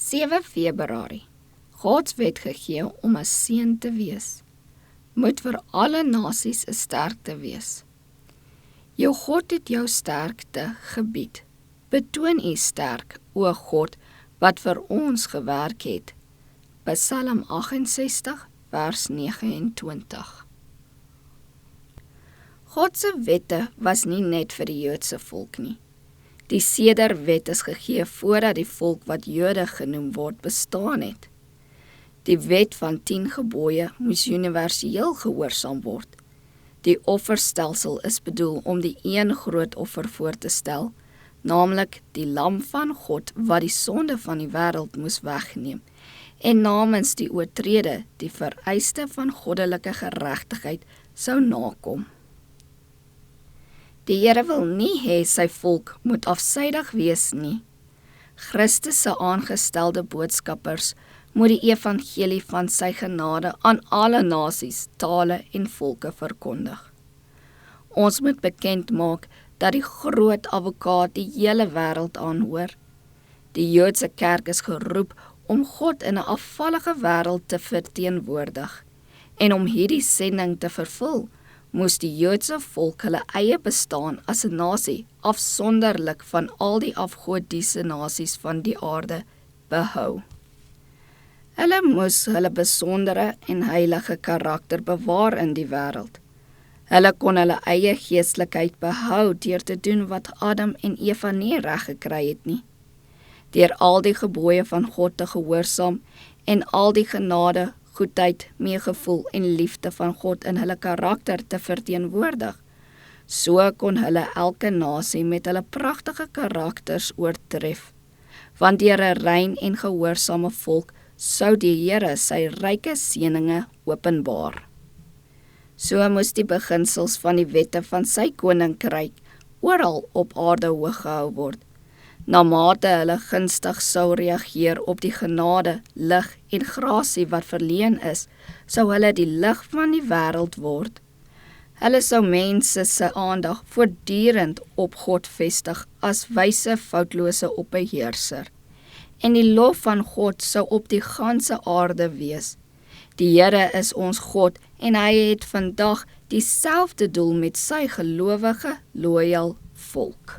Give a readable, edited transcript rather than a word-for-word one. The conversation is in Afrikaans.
7 Februarie. Gods wet gegee om 'n seën te wees. Moet vir alle nasies 'n sterkte wees. Jou God het jou sterkte gebied. Betoon u sterk, o God, wat vir ons gewerk het. Psalm 68, vers 29. God se wette was nie net vir die Joodse volk nie. Die Sederwet is gegee voordat die volk wat Jode genoem word bestaan het. Die wet van 10 gebooie moes universeel gehoorsaam word. Die offerstelsel is bedoel om die een groot offer voor te stel, naamlik die lam van God wat die sonde van die wêreld moes wegneem, en namens die oortrede die vereiste van goddelike geregtigheid sou nakom. Die Here wil nie hê sy volk moet afsydig wees nie. Christus se aangestelde boodskappers moet die evangelie van sy genade aan alle nasies, tale en volke verkondig. Ons moet bekend maak dat die groot advokaat die hele wêreld aanhoor. Die Joodse kerk is geroep om God in 'n afvallige wêreld te verteenwoordig, en om hierdie sending te vervul, moes die Joodse volk hulle eie bestaan as 'n nasie afsonderlik van al die afgodiese nasies van die aarde behou. Hulle moes hulle besondere en heilige karakter bewaar in die wêreld. Hulle kon hulle eie geestelikheid behou deur te doen wat Adam en Eva nie reg gekry het nie. Deur al die gebooie van God te gehoorsaam en al die genade, goedheid, meegevoel en liefde van God in hulle karakter te verteenwoordig. So kon hulle elke nasie met hulle pragtige karakters oortref, want deur 'n rein en gehoorsame volk sou die Here sy ryke seëninge openbaar. So moes die beginsels van die wette van sy koninkryk oral op aarde hoog gehou word. Na mate hulle gunstig sou reageer op die genade, lig en grasie wat verleen is, sou hulle die lig van die wêreld word. Hulle sou mense se aandag voortdurend op God vestig as wyse, foutlose opbeheerser. En die lof van God sou op die ganse aarde wees. Die Here is ons God en hy het vandag dieselfde doel met sy gelowige, loyal volk.